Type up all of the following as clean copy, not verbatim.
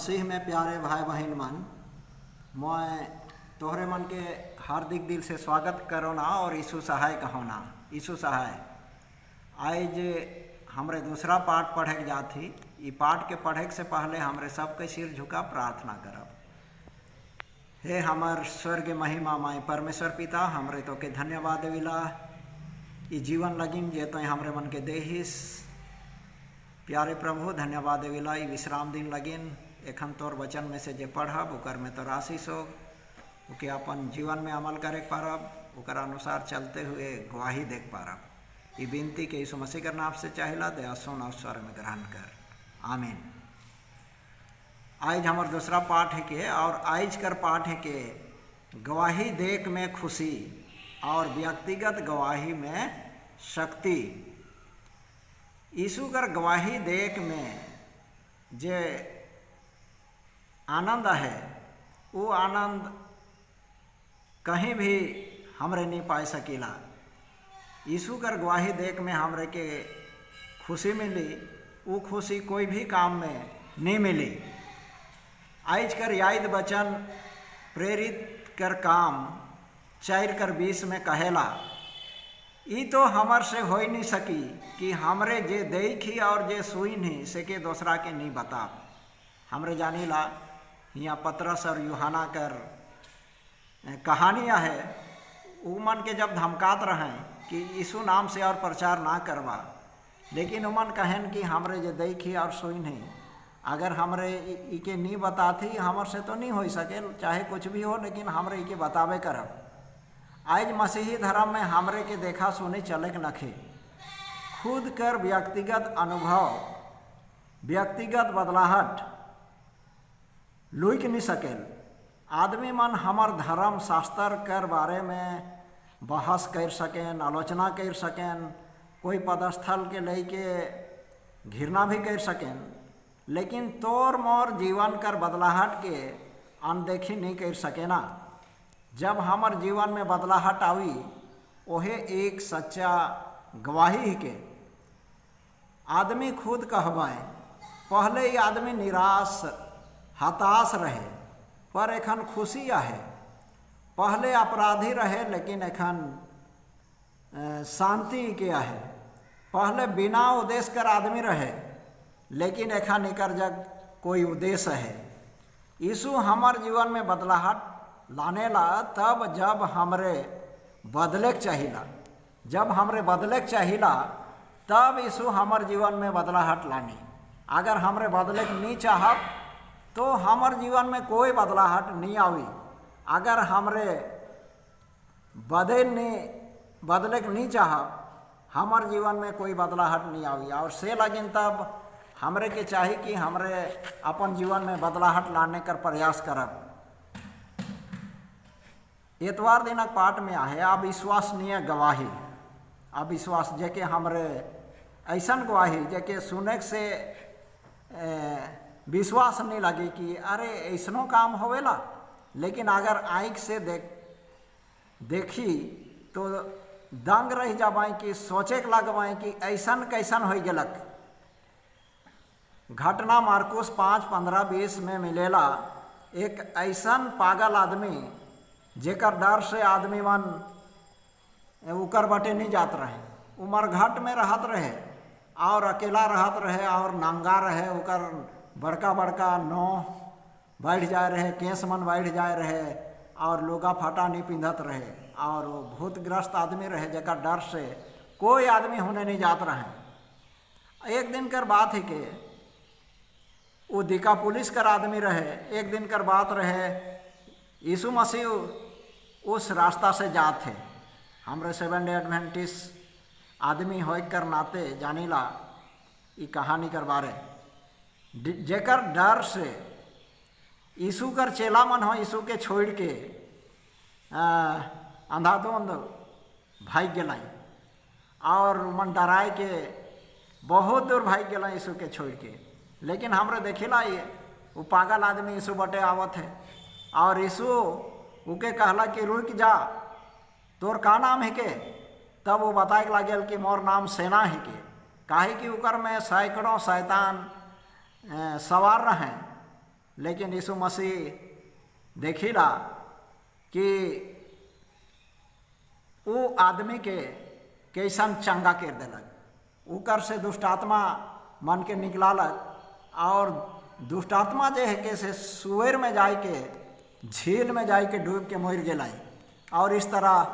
मसीह में प्यारे भाई बहन मन, मैं तोहरे मन के हार्दिक दिल से स्वागत करोना और यीशु सहाय कहोना। यीशु सहाय आज हमरे दूसरा पाठ पढ़े के जाती। ये पाठ के पढ़े से पहले हमरे सबके सिर झुका प्रार्थना करब। हे हमर स्वर्ग महिमा माय परमेश्वर पिता, हमरे तो के धन्यवाद देविला ये जीवन लगिन जे तो हमरे मन के देहिस। प्यारे प्रभु धन्यवाद देविला ये विश्राम दिन लगिन एखन तोर वचन में से जे पढ़ब ओकर में तोर आशीष हो कि अपन जीवन में अमल करे पारब, ओकर अनुसार चलते हुए गवाही देख पारब। ये विनती के यीशु मसीह के नाम से चाहिला दया सुन और स्वर में ग्रहण कर, आमीन। आज हमार दूसरा पाठ है के और आज कर पाठ है के गवाही देख में खुशी और व्यक्तिगत गवाही में शक्ति। यीशु कर गवाही देख में जे आनंद है वो आनंद कहीं भी हमरे नहीं पाए सकीला। यीशु कर गवाही देख में हमरे के खुशी मिली, वो खुशी कोई भी काम में नहीं मिली। आज कर याद बचन प्रेरित कर काम 4:20 में कहेला, ई तो हमर से हो ही नहीं सकी कि हमरे जे देखी और जे सुई नहीं से के दूसरा के नहीं बता। हमरे जानीला यहाँ पतरस और यूहन्ना कर कहानियाँ है। उमन के जब धमकात रहें कि यीशु नाम से और प्रचार ना करवा, लेकिन उमन कहन कि हमरे जे देखी और सुई नहीं, अगर हमरे इके नहीं बताती हमर से तो नहीं हो सके, चाहे कुछ भी हो, लेकिन हमरे इके बतावे करब। आज मसीही धर्म में हमरे के देखा सुनी चले के नखे, खुद कर व्यक्तिगत अनुभव व्यक्तिगत बदलाहट लुक नहीं सकेल। आदमी मन हमर धर्म शास्त्र कर बारे में बहस कर सकें, आलोचना कर सकें, कोई पदस्थल के लेके घृणा भी कर सकें, लेकिन तोर मोर जीवन कर बदलाहट के अनदेखी नहीं कर सके ना। जब हमार जीवन में बदलाहट आई ओहे एक सच्चा गवाही के आदमी खुद कहवाएं। पहले ही आदमी निराश हताश रहे पर एखन खुशी आहे। पहले अपराधी रहे लेकिन एखन शांति के आहे। पहले बिना उद्देश्य कर आदमी रहे लेकिन एखन एकर जग कोई उद्देश्य है। यीशु हमार जीवन में बदलाहट लाने ला तब जब हमरे बदले के चाहिला। जब हमरे बदले के चाहिला तब यीशु हमार जीवन में बदलाहट लानी। अगर हमरे बदले के नहीं चाहब तो हमार जीवन में कोई बदलाहट नहीं आवी। अगर हमरे बदले के नहीं चाहब हमार जीवन में कोई बदलाहट नहीं आवी। और से लगिन तब हमरे के चाहिए कि हमरे अपन जीवन में बदलाहट लाने कर प्रयास करब। एतवार दिनक पाठ में आहे अविश्वसनीय गवाही। अविश्वास जेके हमरे ऐसन गवाही जेके सुने से विश्वास नहीं लगे कि अरे ऐसनो काम होवेला, लेकिन अगर आँख से देखी तो दंग रह जाबाई कि सोचे के लगवाएं कि ऐसन कैसन हो गलक। घटना मार्कुस 5:15-20 में मिलेला। एक ऐसन पागल आदमी जेकर डर से आदमी मन उकर बटे नहीं जात रहे, उमर घट में रहत रहे और अकेला रहत रहे और नंगा रहे। उकर बड़का बड़का नौह बढ़ जाए रहे, केस मन बढ़ जाए रहे और लुगा फाटा नहीं पिंधत रहे और वो भूतग्रस्त आदमी रहे जेकर डर से कोई आदमी होने नहीं जात रहे। एक दिन कर बात है कि वो दिका पुलिस कर आदमी रहे। एक दिन कर बात रहे यीशु मसीह उस रास्ता से जात थे। हमरे 7 डे एडवेंटिस्ट आदमी हो कर नाते जानीला ये कहानी कर बारे। जेकर डर से यीशु कर चेला मन हो यीशु के छोड़ के अंधाधुंध भाग गलाई और मन डराए के बहुत दूर भाग गला यीशु के छोड़ के। लेकिन हमरे देखेला ये वो पागल आदमी यीशु बटे आवत है और यीशु उके कहला कि रुक जा, तोर का नाम है के? तब वो बताए लागल कि मोर नाम सेना है के। काहे कि उकर में सैकड़ों शैतान सवार रहें, लेकिन यीशु मसीह देखिला कि वो आदमी के कैसन चंगा कर देलक। उकर से दुष्ट आत्मा मन के निकलालक और दुष्ट आत्मा जे है के से सुअर में जाए के झील में जाए के डूब के मर गए। और इस तरह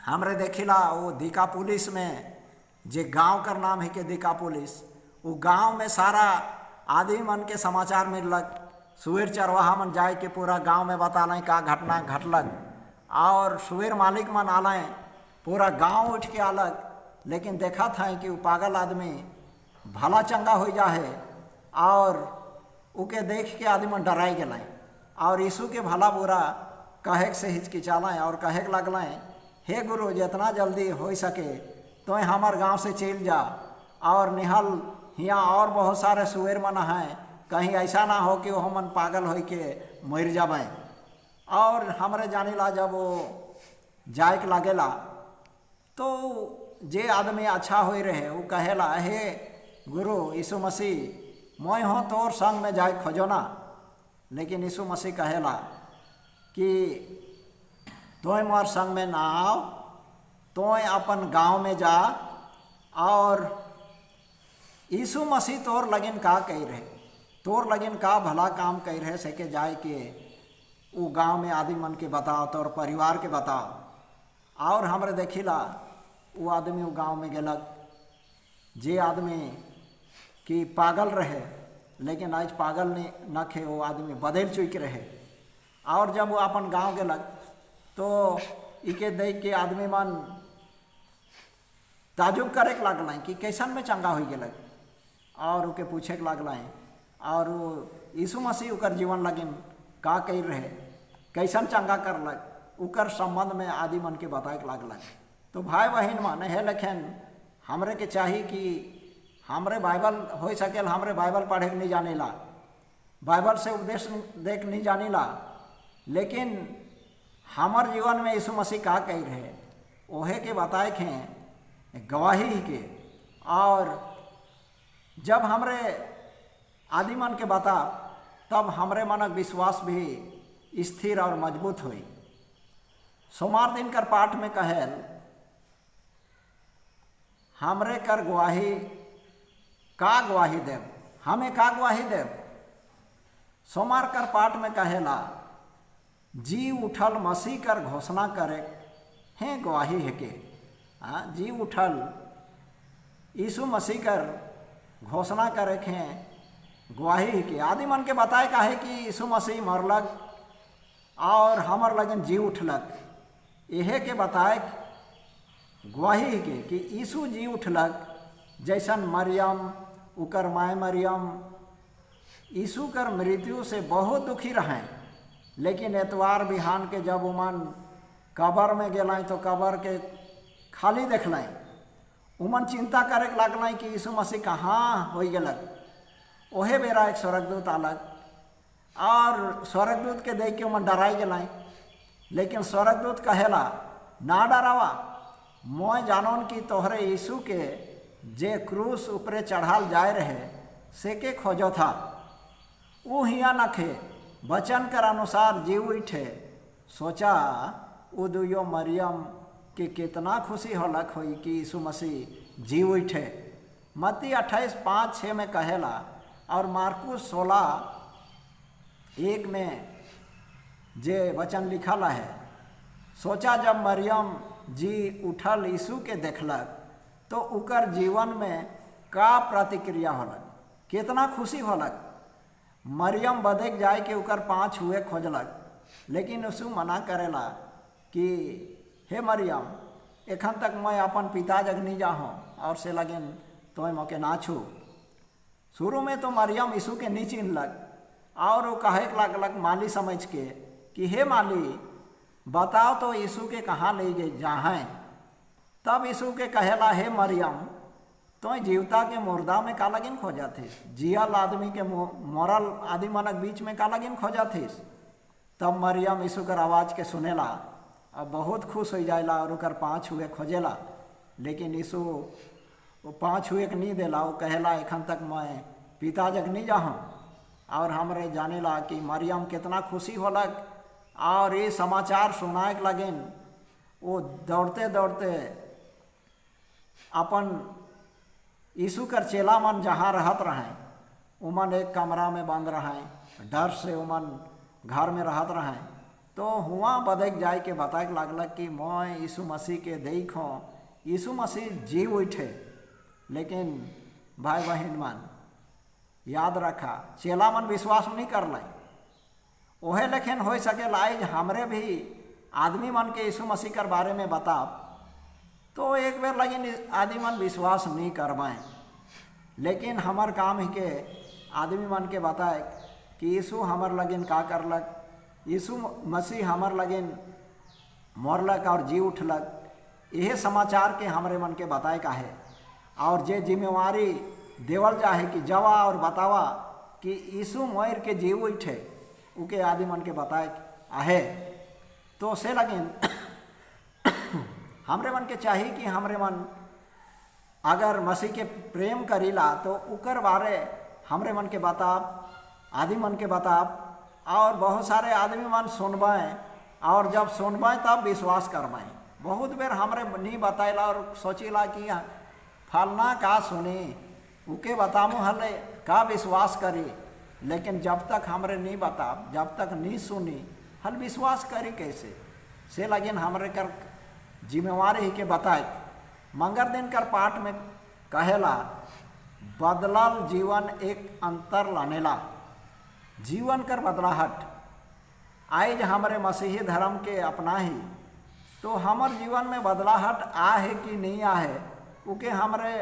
हमरे देखिला वो दिकापुलिस में जे गांव कर नाम है के दिकापुलिस, वो गांव में सारा आदमी मन के समाचार मिललक। सुअर चरवाहा मन जाए के पूरा गांव में बतालें का घटना घटलक और सुअर मालिक मन आलें, पूरा गांव उठ के आलक। लेकिन देखा था कि वो पागल आदमी भला चंगा हो जा है और उके देख के आदमी मन डराई गए और यीशु के भला बुरा कहे से हिचकिचालें और कहे लगलें, हे गुरु जितना जल्दी हो सके तो हमार गांव से चल जा और निहल यहाँ और बहुत सारे सुअर मन हैं, कहीं ऐसा ना हो कि वो मन पागल हो के मर जाबे। और हमरे जानिला जब वो जाए के लगेला तो जे आदमी अच्छा हो रहे वो कहेला, हे गुरु यीशु मसीह मैं हो तोर संग में जाए खोजो ना। लेकिन यीशु मसीह कहेला कि तोय मोर संग में ना आओ, तोय अपन गांव में जा। और यीशु मसीह तोर लगन का कही रहे, तोर लगन का भला काम कही रहे से के जाए के वो गांव में आदमी मन के बताओ, तोर परिवार के बताओ। और हमरे देखिला वो आदमी वो गांव में गेलक जे आदमी कि पागल रहे, लेकिन आज पागल नहीं न खे, वो आदमी बदल चुक रहे। और जब वो अपन गांव गेलक तो इके देख के आदमी मन ताजुब करे के लगल कि कैसन में चंगा हो गेलक और उके पूछे के लगल। और वो यीशु मसीह उकर जीवन लगिन का कही रहे, कैसन चंगा करलक, उकर संबंध में आदि मन के बताए के लगल। तो भाई बहन मन है, लेकिन हमरे के चाहिए कि हमरे बाइबल हो सकेल, हमरे बाइबल पढ़े के नहीं जानेला, बाइबल से उपदेश देख नहीं जानेला, लेकिन हमार जीवन में यीशु मसीह का कही रहे ओहे के बताए के गवाही के। और जब हमरे आदि मन के बता तब हमरे मनक विश्वास भी स्थिर और मजबूत हुई। सोमवार दिन कर पाठ में कहेल, हमरे कर गवाही का गवाही देव, हमें का गवाही देव। सोमवार कर पाठ में कहेला, जी उठल मसीह कर घोषणा करे हैं गवाही है के। जी उठल यीशु मसीह कर घोषणा करे हैं गवाही है के। आदि मन के बताए का है कि यीशु मसीह मरलक और हमर लगन जी उठलक, यह के बताए गवाही है के कि यीशु जी उठलक। जैसन मरियम उकर माय मरियम यीशु कर मृत्यु से बहुत दुखी रहें, लेकिन एतवार बिहान के जब उमन कबर में गेलें तो कबर के खाली देखलें, उमन चिंता करे लगलें कि यीशु मसीह कहाँ हो गेलक। ओहे बेरा एक स्वर्गदूत आलक और स्वर्गदूत के देख के उमन डराई गेलें। लेकिन स्वर्गदूत कहेला, ना डरावा, मैं जानोन कि तोहरे यीशु के जे क्रूस ऊपरे चढ़ाल जाए रहे से के खोजो था, वो हिया न खे, वचन कर अनुसार जी उठे। सोचा वो दुयो मरियम के कितना खुशी होलक हुई कि यीशु मसीह जी उठे। मत्ती 28:5-6 में कहेला और मार्कुस 16:1 में जे वचन लिखल है। सोचा जब मरियम जी उठल यीशु के देखलक तो उकर जीवन में का प्रतिक्रिया होलक, कितना खुशी होलक। मरियम बदेक जाए के उकर पाँव छुए खोजलक, लेकिन यीशु मना करेला कि हे मरियम, एखन तक मैं अपन पिता जग नहीं जाहूँ और से लगिन तो मोके ना छू। शुरू में तो मरियम यीशु के नहीं चिन्हलक और वो कहे लगलक माली समझ के कि हे माली, बताओ तो यीशु के कहाँ ले गए जाहें। तब यीशु के कहेला, हे मरियम, तो जीवता के मुर्दा में का लगिन खोजा थे, जियल आदमी के मरल आदि मनक बीच में का लगिन खोजा थे। तब मरियम यीशु कर आवाज़ के सुनेला और बहुत खुश हो जाएला और उकर पाँव छुए खोजेला। लेकिन यीशु वो पाँव छुए के नहीं देला, वो कहेला एखन तक मैं पिता जग नहीं जाहूँ। और हमरे जाने ला कि मरियम कितना खुशी होलक और ये समाचार सुनाए लगिन। वो दौड़ते दौड़ते अपन यीशु कर चेला मन जहाँ रहत रहें उमन एक कमरा में बंद रहें, डर से उमन घर में रहत रहें। तो हुआ बदक जाए के बताए लगलक कि मैं यीशु मसीह के देखो, यीशु मसीह जी उठे। लेकिन भाई बहन मन याद रखा, चेला मन विश्वास नहीं कर लें। ओहे लेकिन हो सके लाइज हमरे भी आदमी मन के यीशु मसीह कर बारे में बताब तो एक बेर लगिन आदमी मन विश्वास नहीं करवाएं। लेकिन हमार काम ही के आदमी मन के बताए कि यीशु हमार लगिन का करलक, यीशु मसीह हमार लगिन मरलक और जी उठलक। यह समाचार के हमरे मन के बताए का है और जे जिम्मेवारी देवल जाए कि जवा और बतावा कि यीशु मर के जी उठे उके आदमी मन के बताए आहे। तो से लगिन हमरे मन के चाहिए कि हमरे मन अगर मसीह के प्रेम करीला तो उकर बारे हमरे मन के बताब, आदमी मन के बताब और बहुत सारे आदमी मन सुनवाएँ और जब सुनवाएँ तब विश्वास करवाएँ। बहुत बेर हमरे नहीं बताइला और सोचिला कि फलना का सुनी उके बतामू हले का विश्वास करी। लेकिन जब तक हमरे नहीं बताब, जब तक नहीं सुनी हल विश्वास करी कैसे। से लगिन हमरे कर जिम्मेवारी ही के बताए। मंगर दिन कर पाठ में कहेला बदलल जीवन एक अंतर लानेला, जीवन कर बदलाहट। आज हमारे मसीही धर्म के अपना ही तो हमार जीवन में बदलाहट आ है कि नहीं आ है उके हमरे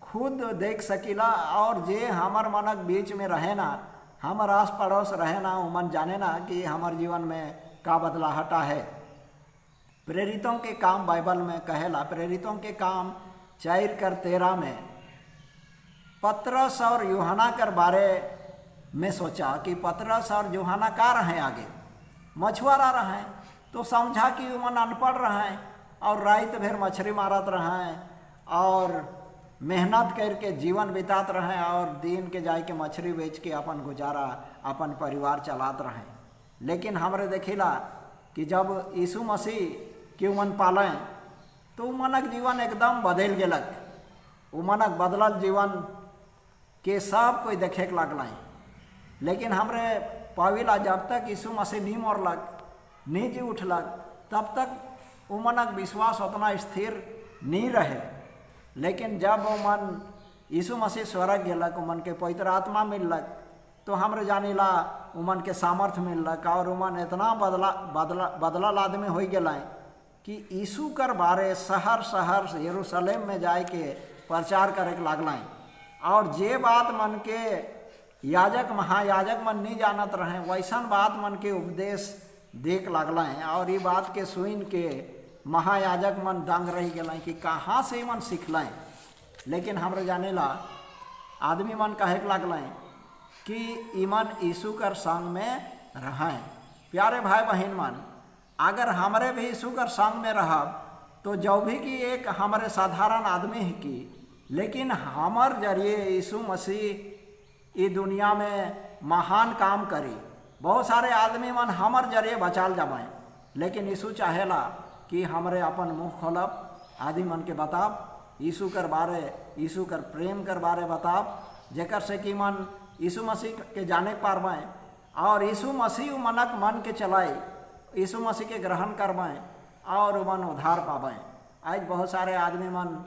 खुद देख सकीला। और जे हमार मनक बीच में रहे ना, हमार आस पड़ोस रहे ना, उमन जाने ना कि हमार जीवन में का बदलाहट आ है। प्रेरितों के काम बाइबल में कहेला, प्रेरितों के काम 4:13 में पतरस और यूहन्ना कर बारे में सोचा कि पतरस और यूहन्ना का रहे आगे मछुआरा रहे। तो समझा कि उमन अनपढ़ रहे और रात भर मछली मारत रहे और मेहनत करके जीवन बितात रहे और दिन के जाए के मछली बेच के अपन गुजारा अपन परिवार चलात रहे। लेकिन हमरे देखिला कि जब यीशु मसीह के उमन पालें तो उमनक जीवन एकदम बदल गेलक। उमनक बदलल जीवन के सब कोई देखे के लगल। लेकिन हमरे पाविला जब तक यीशु मसीह नहीं मरलक, नहीं जी उठलक, तब तक उमनक विश्वास उतना स्थिर नहीं रहे। लेकिन जब उमन यीशु मसीह स्वर्ग गेलक, उमन के पवित्र आत्मा मिललक, तो हमरे जानिला उमन के सामर्थ्य मिललक और उमन इतना बदलल आदमी हो गए कि यीशु कर बारे शहर शहर यरूशलेम में जाए के प्रचार करे के लगल। और जे बात मन के याजक महायाजक मन नहीं जानत रहे वैसन बात मन के उपदेश देख लगल। और ये बात के सुन के महायाजक मन दंग रह गए कि कहाँ से मन सीखलें। लेकिन हमरे जाने ला आदमी मन कहे के लगल कि ईमन यीशु कर संग में रहें। प्यारे भाई बहन मन, अगर हमरे भी यीशु कर संग में रहब तो जो भी कि एक हमारे साधारण आदमी ही की, लेकिन हमर जरिए यीशु मसीह ये दुनिया में महान काम करी। बहुत सारे आदमी मन हमर जरिए बचाल जाबें, लेकिन यीशु चाहेला कि हमरे अपन मुँह खोलब, आदमी मन के बताब यीशु कर बारे, यीशु कर प्रेम कर बारे बताब, जेकर से कि मन यीशु मसीह के जाने पारबें और यीशु मसीह मनक मन के चलाए, यीशु मसीह के ग्रहण करवाएँ और मन उद्धार पावें। आज बहुत सारे आदमी मन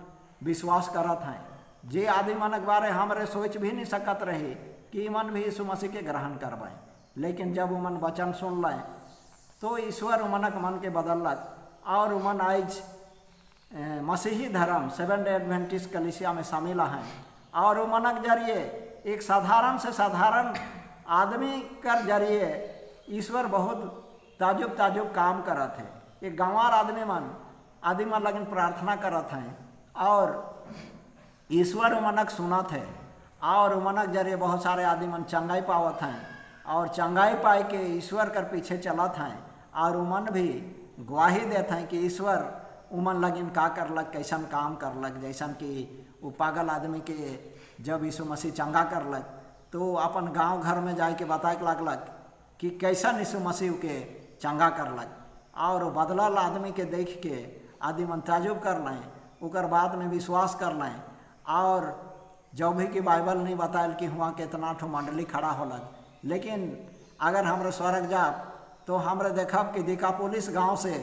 विश्वास करत हैं, जे आदमी मनक बारे हमरे सोच भी नहीं सकत रहे कि मन भी यीशु मसीह के ग्रहण करवाएँ। लेकिन जब उमन वचन सुन लें तो ईश्वर उमनक मन के बदलक और उमन आज मसीही धर्म सेवन डे एडवेंटिस्ट कलीसिया में शामिल हैं। और उमनक जरिए एक साधारण से साधारण आदमी कर जरिए ईश्वर बहुत ताजुब काम करत है। एक गंवार आदमी मन लगिन प्रार्थना करत हैं और ईश्वर उमनक सुनत है और उमनक जरिए बहुत सारे आदमी मन चंगाई पावत हैं और चंगाई पाए के ईश्वर कर पीछे चलत हैं और उमन भी गवाही देते हैं कि ईश्वर उमन लगिन का करलक, कैसन काम करलक। जैसन कि वो पागल आदमी के जब यीशु मसीह चंगा करलक तो अपन गांव घर में जाके बताए लगलक कि कैसन यीशु मसीह के चंगा करलक। और बदलल आदमी के देख के आदमी मन ताजुब कर लें, उकर बाद में विश्वास कर लें। और जो भी कि बाइबल नहीं बतायल कि हुआ कितना ठो मंडली खड़ा होलक, लेकिन अगर हमरे स्वर्ग जाब तो हमरे देखब कि दिकापुलिस गांव से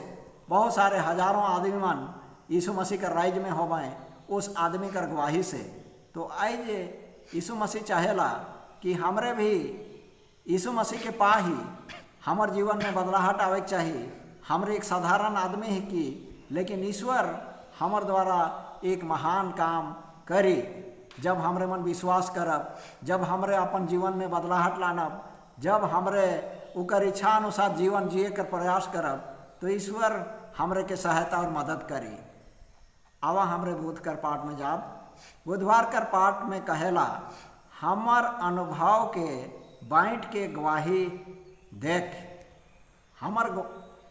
बहुत सारे हजारों आदमी मन यीशु मसीह के राइज में होवें उस आदमी कर गवाही से। तो आई जे यीशु मसीह चाहेला कि हमरे भी यीशु मसीह के पा ही हमर जीवन में बदलाहट आवे के चाहिए। हमरे एक साधारण आदमी ही की, लेकिन ईश्वर हमर द्वारा एक महान काम करी जब हमरे मन विश्वास करब, जब हमरे अपन जीवन में बदलाहट लानब, जब हमरे उकर इच्छा अनुसार जीवन जिए कर प्रयास करब, तो ईश्वर हमरे के सहायता और मदद करी। आवा हमरे बुध कर पाठ में जाब। बुधवार कर पाठ में कहेला हमर अनुभव के बाँट के गवाही देख। हमर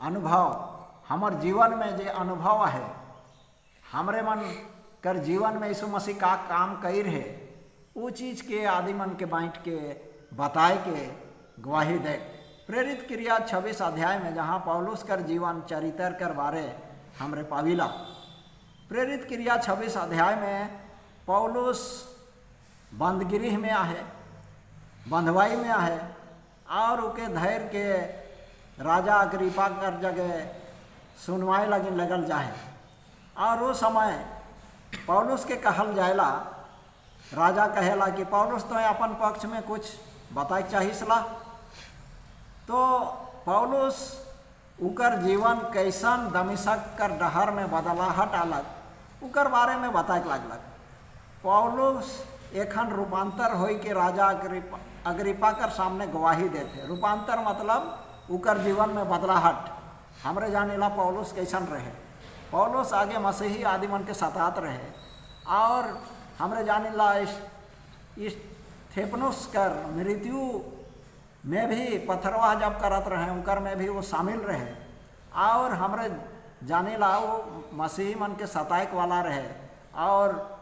अनुभव, हमर जीवन में जे अनुभव है, हमरे मन कर जीवन में यीशु मसीह का काम कई है, वो चीज़ के आदि मन के बाँट के बताए के गवाही दे। प्रेरित क्रिया 26 अध्याय में जहाँ पौलुस कर जीवन चरित्र कर बारे हमरे पाविला। प्रेरित क्रिया 26 अध्याय में पौलुस बंदगिरी में आहे, बंधवाई में आहे, और उके धैर्य के राजा अग्रिपा कर जगह सुनवाई लगल जाए। और वो समय पौलुस के कहल जाएला, राजा कहेला कि पौलुस तो अपन पक्ष में कुछ बताए चाहिए सलाह। तो पौलुस उकर जीवन कैसन दमिशक कर डहर में बदलाहट आलक उकर बारे में बताए लगलक। पौलुस एखन रूपांतर होई के राजा अग्रिपा कर सामने गवाही देते। रूपांतर मतलब उकर जीवन में बदलाहट। हमरे जानेला पौलुस कैसन रहे। पौलुस आगे मसीही आदि मन के सतात रहे, और हमरे जानेला इस थेपनुस कर मृत्यु में भी पत्थरवाह जब करत रहे उनकर में भी वो शामिल रहे। और हमरे जानेला वो मसीही मन के सतायक वाला रहे, और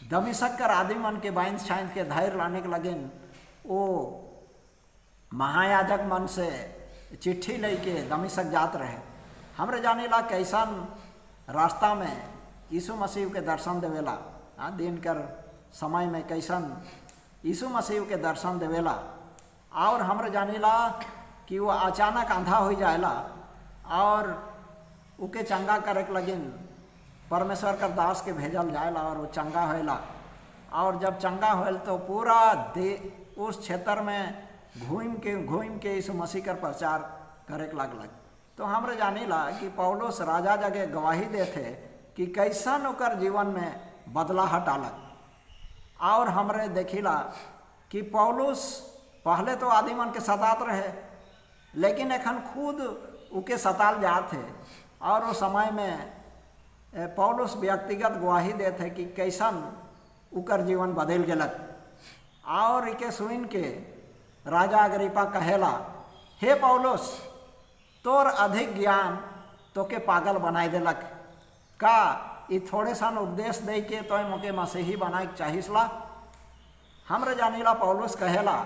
दमिशक कर आदि मन के बाइंद छाइंद के धैर्य लाने के लगिन वो महायाजक मन से चिट्ठी लेके दमिशक जात रहे। हमरे जानेला कैसन रास्ता में यीशु मसीह के दर्शन देवेला, दिन कर समय में कैसन यीशु मसीह के दर्शन देवेला। और हमरे जानेला कि वो अचानक अंधा हो जाएला, और उके चंगा करे के लगिन परमेश्वर कर दास के भेजल जाएला, और वो चंगा होएला। और जब चंगा होल तो पूरा उस क्षेत्र में घूम के यीशु मसीह कर प्रचार करे के लगलक। तो हमरे जानेला कि पौलुस राजा जगह गवाही देते कि कैसन ओकर जीवन में बदलाहट आलक। और हमरे देखिला कि पौलुस पहले तो आदि मन के सतात रहे, लेकिन एखन खुद उके सताल जात है। और उस समय में पौलुस व्यक्तिगत गवाही देते कि कैसन उकर जीवन बदल गलक। और इके सुन के राजा अग्रिपा कहेला, हे पौलुस, तोर अधिक ज्ञान तो के पागल बनाए देलक का? ये थोड़े सन उपदेश दे के तो मोके मसीही बनाए चाहिसला। हमरे जानीला पौलुस कहेला,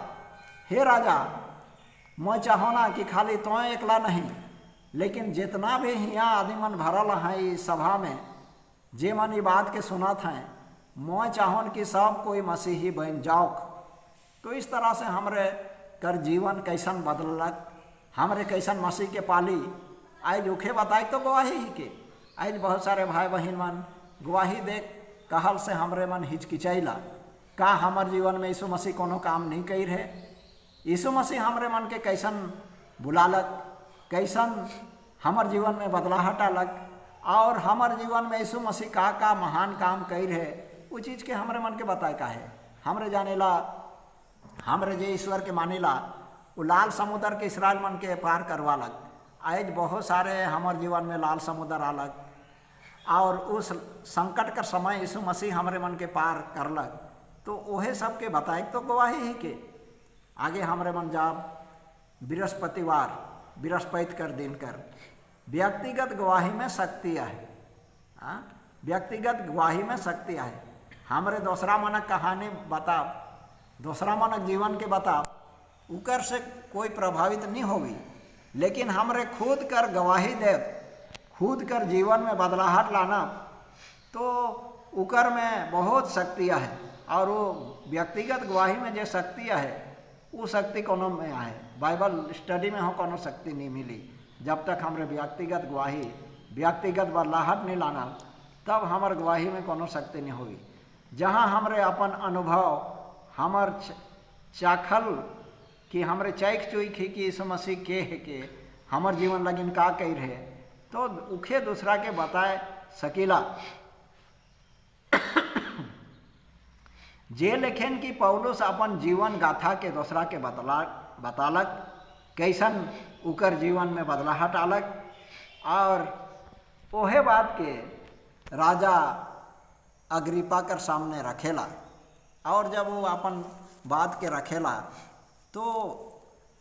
हे राजा, मैं चाहोना कि खाली तो एकला नहीं, लेकिन जितना भी हियाँ आदमी मन भरल हैं इस सभा में, जे मन ये बात के सुनत हैं, मैं चाहन कि सब कोई मसीही बन जाओ। तो इस तरह से हमरे कर जीवन कैसन बदलक, हमरे कैसन मसीह के पाली आज उखे बताए तो गवाही ही के। आज बहुत सारे भाई बहन मन गवाही देख कहल से हमरे मन हिचकिचैला का हमर जीवन में यीशु मसीह कोनो काम नहीं कही रहे। यीशु मसीह हमरे मन के कैसन बुलालक, कैसन हमर जीवन में बदलाहट आलक, और हमर जीवन में यीशु मसीह का महान काम कही रहे, वो चीज़ के हमरे मन के बताए का है। हमरे जानेला, हमरे जे ईश्वर के मानेला, वो लाल समुद्र के इसराइल मन के पार करवालक। आज बहुत सारे हमर जीवन में लाल समुद्र आलक, और उस संकट का समय यीशु मसीह हमरे मन के पार करलक। तो ओहे सब के बताए तो गवाही ही के। आगे हमरे मन जाब बृहस्पतिवार, बृहस्पति कर दिन कर व्यक्तिगत गवाही में शक्ति है। व्यक्तिगत गवाही में शक्ति है। हमरे दूसरा मनक कहानी बताब दूसरा मनक जीवन के बता उकर से कोई प्रभावित नहीं होगी, लेकिन हमरे खुद कर गवाही दे, खुद कर जीवन में बदलाहट लाना, तो उकर में बहुत शक्तियाँ है। और वो व्यक्तिगत गवाही में जो शक्तियाँ है वो शक्ति कोनो में है, बाइबल स्टडी में हो कोनो शक्ति नहीं मिली। जब तक हमरे व्यक्तिगत गवाही, व्यक्तिगत बदलाहट नहीं लाना, तब हमार गवाही में कोनो शक्ति नहीं होगी। जहाँ हमरे अपन अनुभव हमार चाखल कि हमरे चैक चुई खी कि यीशु मसीह के है के हमार जीवन लगिन का कही रहे, तो उखे दूसरा के बताए सकीला। जे लेखेन कि पौलुस अपन जीवन गाथा के दूसरा के बतालक, कैसन उकर जीवन में बदलाहट आलक, और ओहे बात के राजा अग्रिपा कर सामने रखेला। और जब वो अपन बात के रखेला तो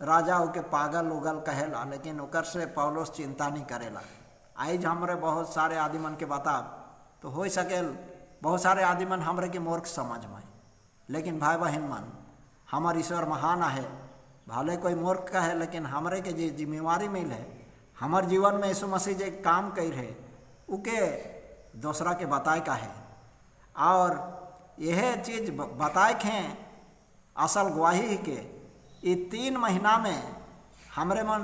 राजा ओके पागल उगल कहेला, लेकिन ओकर से पौलुस चिंता नहीं करेला। आज हमरे बहुत सारे आदमी मन के बता तो हो सकेल बहुत सारे आदमी मन हमरे के मूर्ख समझ में, लेकिन भाई बहन मन हमार ईश्वर महान है। भले कोई मूर्ख का है, लेकिन हमरे के जो जिम्मेवारी मिल है हमार जीवन में यीशु मसीह जो काम कर रहे उके दूसरा के बताए का है। और यह चीज़ बताए हैं असल गवाही के ये 3 महीना में हमरे मन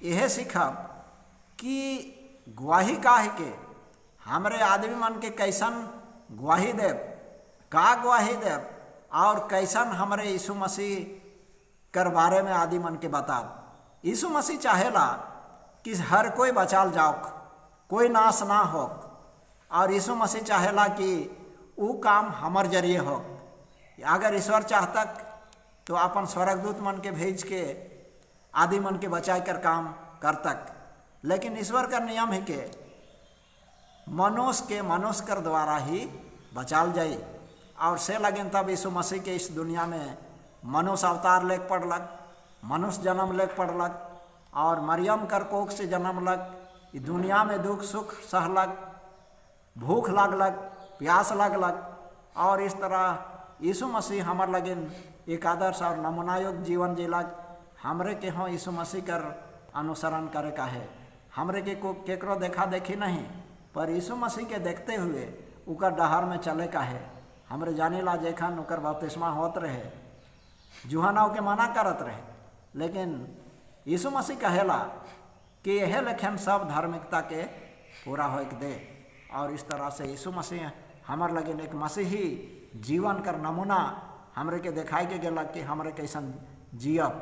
यह सीखब कि गवाही का है के हमरे आदमी मन के कैसन गवाही देव, का गवाही देव, और कैसन हमरे यीशु मसीह कर बारे में आदि मन के बताब। यीशु मसीह चाहेला कि हर कोई बचाल जाओ, कोई नाश ना हो, और यीशु मसीह चाहेला कि वो काम हमार जरिए हो। अगर ईश्वर चाहतक तो अपन स्वर्गदूत मन के भेज के आदि मन के बचाए कर काम करतक, लेकिन ईश्वर का नियम है कि मनुष्य कर द्वारा ही बचाल जाई। और से लगन तब यीशु मसीह के इस दुनिया में मनुष्य अवतार लेक पड़लक, मनुष्य जन्म लेक पड़लक, और मरियम कर कोख से जन्म लग, दुनिया में दुख सुख सहलक, भूख लागलक, प्यास लागलक, और इस तरह यीशु मसीह हमार लगिन एक आदर्श और नमूनायोग जीवन जीलक। हमरे के हों यीशु मसीह कर अनुसरण करे का है, हमरे के को केकरो देखा देखी नहीं, पर यीशु मसीह के देखते हुए उकर डहर में चले का है। हमरे जाने ला जेखन उकर बपतिस्मा होत रहे, जुहानाव के मना करत रहे, लेकिन यीशु मसीह कहेला कि यह लेखन सब धार्मिकता के पूरा हो दे। और इस तरह से यीशु मसीह हमार लगिन एक मसीही जीवन कर नमूना हमरे के दिखाई के गेलक कि हमरे कैसन जियब।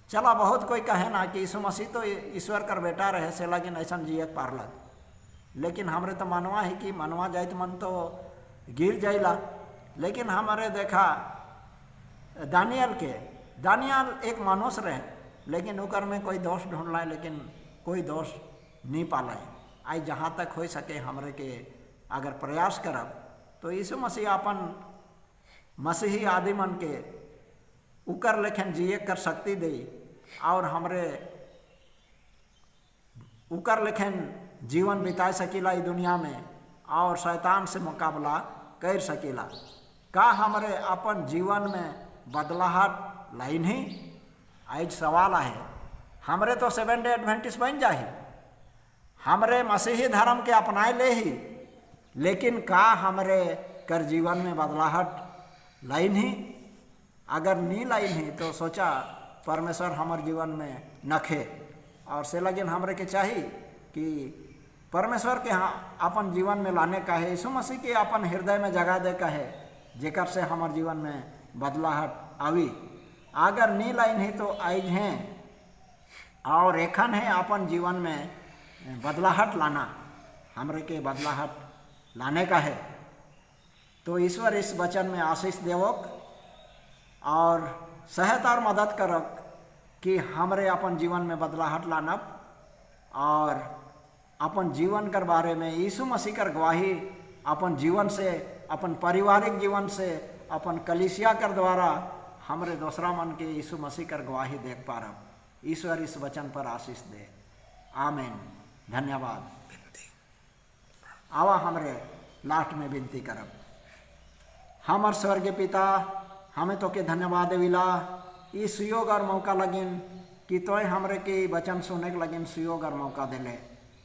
चला बहुत कोई कहे ना कि यीशु मसीह तो ईश्वर कर बेटा रहे से लगिन ऐसा जियत पारलक, लेकिन हमरे तो मनवा है कि मनवा जाए तो मन तो गिर जाइला। लेकिन हमारे देखा दानियल एक मनुष्य रहे, लेकिन ओकर में कोई दोष ढूंढ लाए, लेकिन कोई दोष नहीं पाला। आई जहाँ तक हो सके हमरे के अगर प्रयास करब तो यीशु मसीह अपन मसीही आदि मन के उकर लेखन जिए कर शक्ति दे, और हमरे उकर लेखन जीवन बिता सकीला इस दुनिया में, और शैतान से मुकाबला कर सकीला। का हमरे अपन जीवन में बदलाहट लाई नहीं? आज सवाल है। हमरे तो 7 डे एडवेंटिस्ट बन जाही, हमरे मसीही धर्म के अपनाए ले ही, लेकिन का हमरे कर जीवन में बदलाहट लाई नहीं? अगर नहीं लाई नहीं तो सोचा परमेश्वर हमारे जीवन में नखे। और से लगिन हमरे के चाहिए कि परमेश्वर के अपन जीवन में लाने का है, यीशु मसीह के अपन हृदय में जगा दे का है, जेकर से हमारे जीवन में बदलाहट आवी। अगर नहीं लाई नहीं तो आज हैं, और एखन है अपन जीवन में बदलाहट लाना, हमरे के बदलाहट लाने का है। तो ईश्वर इस वचन में आशीष देवक और सहायता और मदद करक कि हमरे अपन जीवन में बदलाहट लानब, और अपन जीवन कर बारे में यीशु मसीह कर गवाही अपन जीवन से, अपन पारिवारिक जीवन से, अपन कलीसिया कर द्वारा हमरे दूसरा मन के यीशु मसीह कर गवाही देख पा रहा। ईश्वर इस वचन पर आशीष दे। आमीन। धन्यवाद। आवा हमरे लास्ट में विनती करब। हमर स्वर्गीय पिता, हमें तो के धन्यवाद देविला इस सुयोग और मौका लगिन कि तोय हमरे के वचन सुने के लगिन सुयोग और मौका दिले।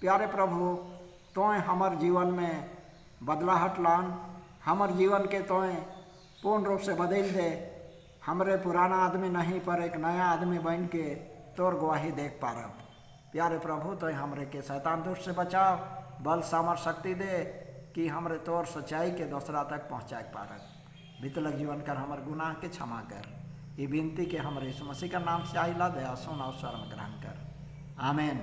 प्यारे प्रभु तोय हमार जीवन में बदलाहट लान, हमार जीवन के तोय पूर्ण रूप से बदल दे। हमरे पुराना आदमी नहीं पर एक नया आदमी बन के तोर गवाही देख पारब। प्यारे प्रभु तोय हमरे के शैतान दुष्ट से बचाओ, बल सामर्थ शक्ति दे कि हमरे तोर सच्चाई के दूसरा तक पहुँचाए पारब। बीतलक जीवन कर हमार गुनाह के क्षमा कर, ये विनती के हमरे यीशु मसीह का नाम से आइला दया सुन अवसर में ग्रहण कर। आमीन।